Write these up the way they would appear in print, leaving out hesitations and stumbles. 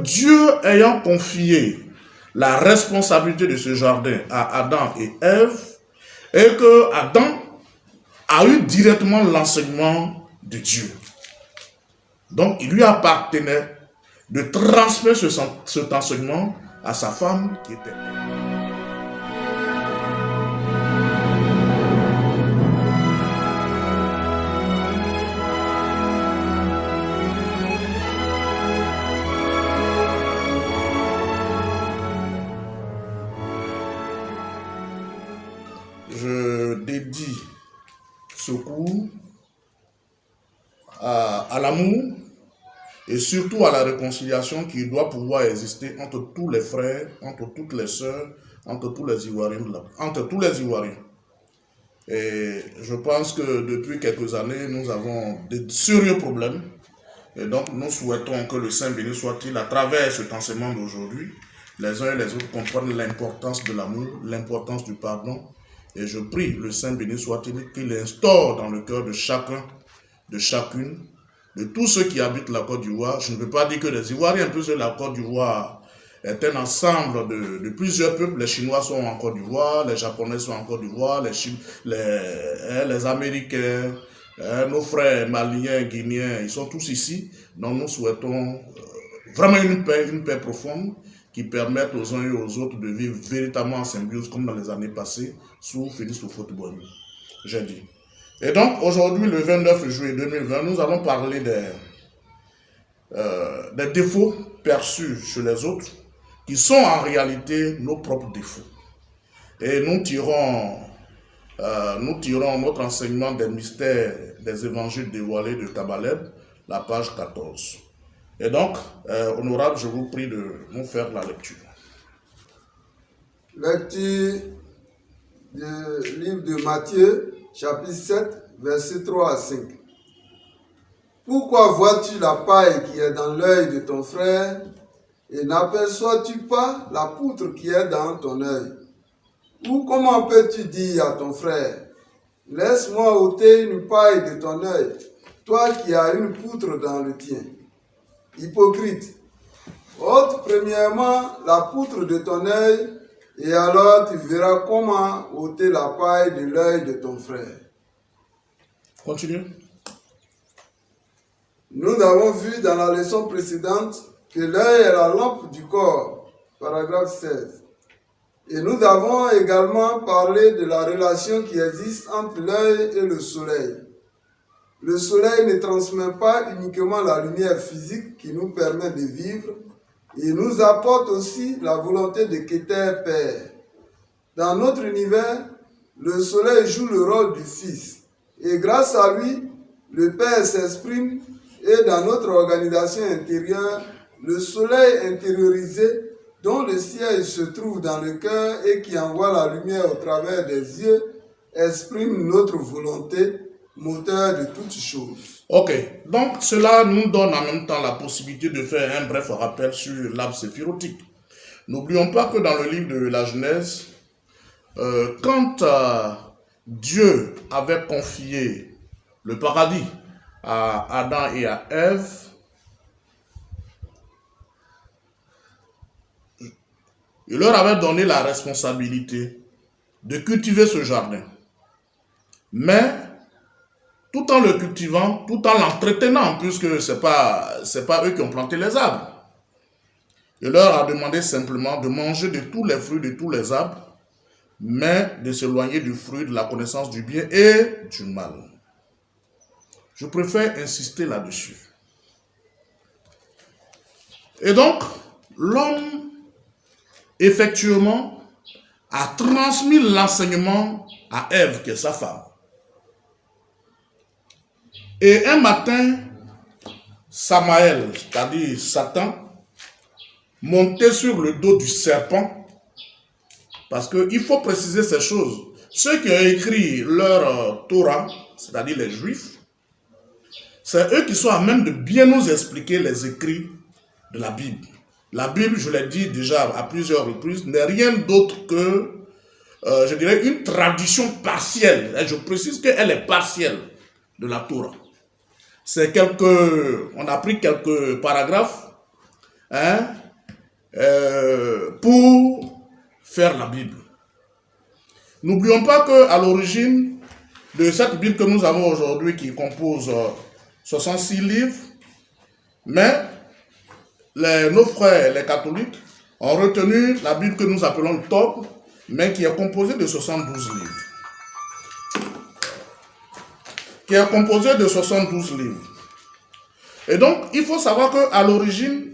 Dieu ayant confié la responsabilité de ce jardin à Adam et Ève, et que Adam a eu directement l'enseignement de Dieu. Donc, il lui appartenait de transmettre cet enseignement à sa femme qui était Ève. Je dédie ce cours à l'amour et surtout à la réconciliation qui doit pouvoir exister entre tous les frères, entre toutes les sœurs, entre tous les Ivoiriens. Et je pense que depuis quelques années, nous avons de sérieux problèmes. Et donc, nous souhaitons que le Saint béni soit-il, à travers cet enseignement d'aujourd'hui, les uns et les autres comprennent l'importance de l'amour, l'importance du pardon. Et je prie, le Saint béni soit-il, qu'il instaure dans le cœur de chacun, de chacune, de tous ceux qui habitent la Côte d'Ivoire. Je ne veux pas dire que les Ivoiriens, puisque la Côte d'Ivoire est un ensemble de plusieurs peuples. Les Chinois sont en Côte d'Ivoire, les Japonais sont en Côte d'Ivoire, les Américains, nos frères maliens, guinéens, ils sont tous ici. Donc nous souhaitons vraiment une paix profonde qui permette aux uns et aux autres de vivre véritablement en symbiose comme dans les années passées sous Félix Houphouët-Boigny. J'ai dit. Et donc aujourd'hui, le 29 juillet 2020, nous allons parler des défauts perçus chez les autres qui sont en réalité nos propres défauts. Et nous tirons notre enseignement des mystères des évangiles dévoilés de Kabbalah, la page 14. Et donc, honorable, je vous prie de nous faire la lecture. Lecture du livre de Matthieu, chapitre 7, versets 3 à 5. Pourquoi vois-tu la paille qui est dans l'œil de ton frère et n'aperçois-tu pas la poutre qui est dans ton œil? Ou comment peux-tu dire à ton frère, laisse-moi ôter une paille de ton œil, toi qui as une poutre dans le tien? Hypocrite, ôte premièrement la poutre de ton œil, et alors tu verras comment ôter la paille de l'œil de ton frère. Continue. Nous avons vu dans la leçon précédente que l'œil est la lampe du corps, paragraphe 16. Et nous avons également parlé de la relation qui existe entre l'œil et le soleil. Le soleil ne transmet pas uniquement la lumière physique qui nous permet de vivre, il nous apporte aussi la volonté de Kéter Père. Dans notre univers, le soleil joue le rôle du Fils, et grâce à lui, le Père s'exprime, et dans notre organisation intérieure, le soleil intériorisé, dont le siège se trouve dans le cœur et qui envoie la lumière au travers des yeux, exprime notre volonté, moteur de toutes choses. Ok, donc cela nous donne en même temps la possibilité de faire un bref rappel sur l'arbre séphirotique. N'oublions pas que dans le livre de la Genèse, quand Dieu avait confié le paradis à Adam et à Ève, il leur avait donné la responsabilité de cultiver ce jardin. Mais tout en le cultivant, tout en l'entretenant, puisque ce n'est pas eux qui ont planté les arbres. Il leur a demandé simplement de manger de tous les fruits de tous les arbres, mais de s'éloigner du fruit de la connaissance du bien et du mal. Je préfère insister là-dessus. Et donc, l'homme, effectivement, a transmis l'enseignement à Ève, qui est sa femme. Et un matin, Samaël, c'est-à-dire Satan, montait sur le dos du serpent, parce qu'il faut préciser ces choses. Ceux qui ont écrit leur Torah, c'est-à-dire les Juifs, c'est eux qui sont à même de bien nous expliquer les écrits de la Bible. La Bible, je l'ai dit déjà à plusieurs reprises, n'est rien d'autre que, je dirais, une traduction partielle. Et je précise qu'elle est partielle de la Torah. On a pris quelques paragraphes hein, pour faire la Bible. N'oublions pas qu'à l'origine de cette Bible que nous avons aujourd'hui, qui compose 66 livres, mais nos frères, les catholiques, ont retenu la Bible que nous appelons le Top, mais qui est composée de 72 livres. Qui est composée de 72 livres. Et donc, il faut savoir qu'à l'origine,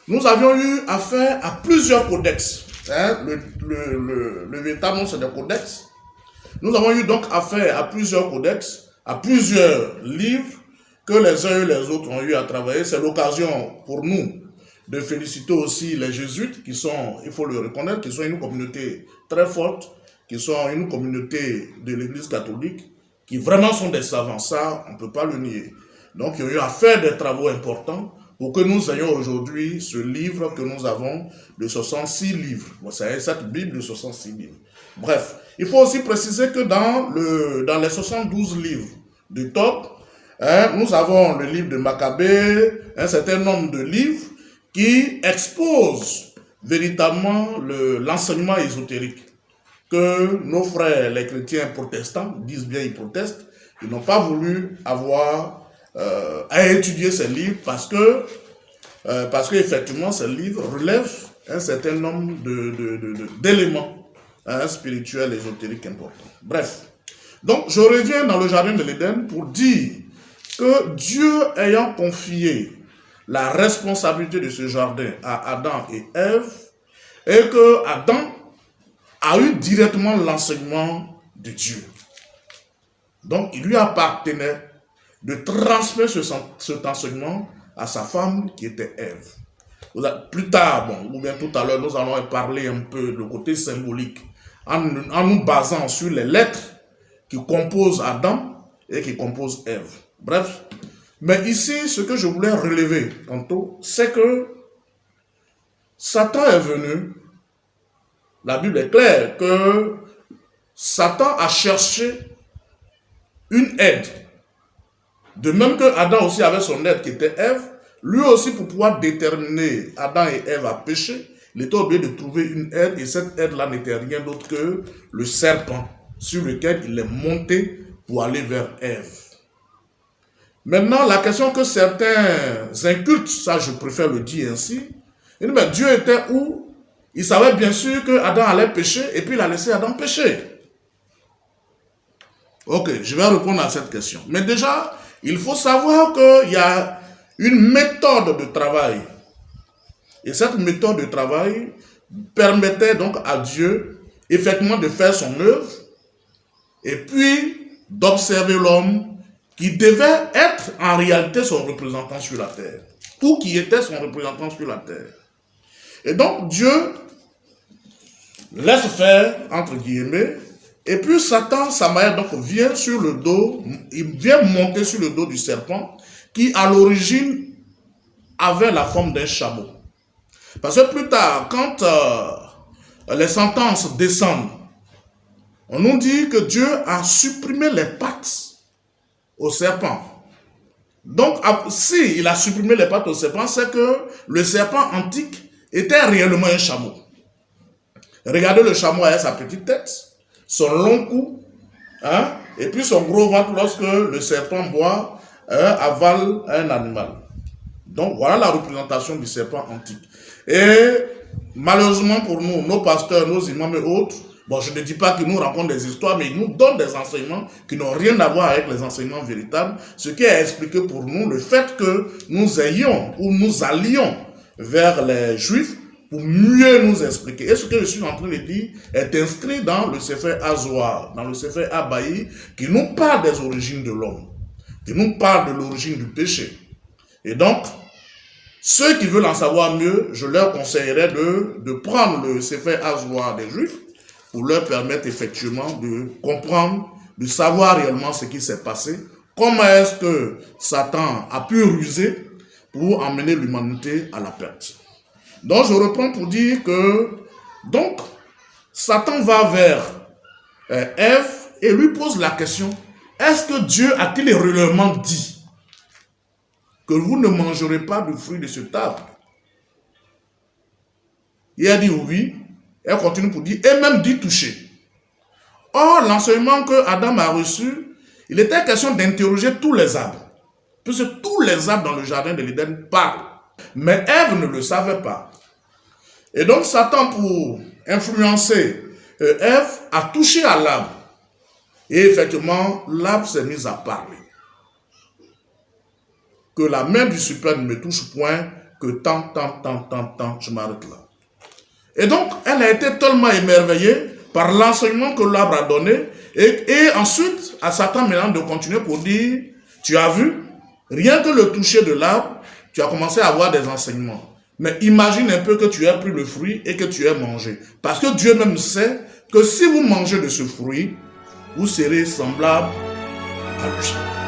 nous avions eu affaire à plusieurs codex. Hein, le véritable nom, c'est des codex. Nous avons eu donc affaire à plusieurs codex, à plusieurs livres que les uns et les autres ont eu à travailler. C'est l'occasion pour nous de féliciter aussi les jésuites qui sont, il faut le reconnaître, qui sont une communauté très forte, qui sont une communauté de l'Église catholique, qui vraiment sont des savants. Ça, on ne peut pas le nier. Donc, il y a eu à faire des travaux importants pour que nous ayons aujourd'hui ce livre que nous avons de 66 livres. Bon, c'est cette Bible de 66 livres. Bref, il faut aussi préciser que dans les 72 livres du Top, hein, nous avons le livre de Maccabée, un certain nombre de livres qui exposent véritablement l'enseignement ésotérique que nos frères, les chrétiens protestants, disent bien ils protestent, ils n'ont pas voulu avoir à étudier ces livres parce que effectivement ces livres relèvent un certain nombre d'éléments spirituels, ésotériques importants. Bref, donc je reviens dans le jardin de l'Éden pour dire que Dieu ayant confié la responsabilité de ce jardin à Adam et Ève, et que Adam a eu directement l'enseignement de Dieu. Donc il lui appartenait de transmettre cet enseignement à sa femme qui était Ève. Plus tard, bon, ou bien tout à l'heure, nous allons parler un peu du côté symbolique en nous basant sur les lettres qui composent Adam et qui composent Ève. Bref, mais ici, ce que je voulais relever tantôt, c'est que Satan est venu. La Bible est claire que Satan a cherché une aide. De même que Adam aussi avait son aide qui était Ève, lui aussi pour pouvoir déterminer Adam et Ève à pécher, il était obligé de trouver une aide et cette aide-là n'était rien d'autre que le serpent sur lequel il est monté pour aller vers Ève. Maintenant, la question que certains incultes, ça je préfère le dire ainsi, ils disent, mais Dieu était où? Il savait bien sûr que Adam allait pécher et puis il a laissé Adam pécher. Ok, je vais répondre à cette question. Mais déjà, il faut savoir qu'il y a une méthode de travail. Et cette méthode de travail permettait donc à Dieu effectivement de faire son œuvre et puis d'observer l'homme qui devait être en réalité son représentant sur la terre, ou qui était son représentant sur la terre. Et donc Dieu laisse faire, entre guillemets, et puis Satan, sa manière, donc vient sur le dos, il vient monter sur le dos du serpent, qui à l'origine avait la forme d'un chameau. Parce que plus tard, quand les sentences descendent, on nous dit que Dieu a supprimé les pattes au serpent. Donc, si il a supprimé les pattes au serpent, c'est que le serpent antique était réellement un chameau. Regardez le chameau avec sa petite tête, son long cou, hein, et puis son gros ventre lorsque le serpent boit, avale un animal. Donc, voilà la représentation du serpent antique. Et malheureusement pour nous, nos pasteurs, nos imams et autres, bon, je ne dis pas qu'ils nous racontent des histoires, mais ils nous donnent des enseignements qui n'ont rien à voir avec les enseignements véritables, ce qui a expliqué pour nous le fait que nous ayons ou nous allions vers les Juifs pour mieux nous expliquer. Et ce que je suis en train de dire est inscrit dans le Sefer Azoar, dans le Sefer Abaï, qui nous parle des origines de l'homme, qui nous parle de l'origine du péché. Et donc, ceux qui veulent en savoir mieux, je leur conseillerais de prendre le Sefer Azoar des Juifs pour leur permettre effectivement de comprendre, de savoir réellement ce qui s'est passé, comment est-ce que Satan a pu ruser pour emmener l'humanité à la perte. Donc je reprends pour dire que donc Satan va vers Ève et lui pose la question, est-ce que Dieu a-t-il réellement dit que vous ne mangerez pas du fruit de cet arbre? Et elle dit oui. Elle continue pour dire, et même d'y toucher. Or, l'enseignement que Adam a reçu, il était question d'interroger tous les arbres. Puisque tous les arbres dans le jardin de l'Éden parlent. Mais Ève ne le savait pas. Et donc, Satan, pour influencer Ève, a touché à l'arbre. Et effectivement, l'arbre s'est mis à parler. Que la main du Suprême ne me touche point, que tant, je m'arrête là. Et donc, elle a été tellement émerveillée par l'enseignement que l'arbre a donné. Et ensuite, à Satan maintenant de continuer pour dire, tu as vu, rien que le toucher de l'arbre, tu as commencé à avoir des enseignements. Mais imagine un peu que tu aies pris le fruit et que tu aies mangé. Parce que Dieu même sait que si vous mangez de ce fruit, vous serez semblable à lui.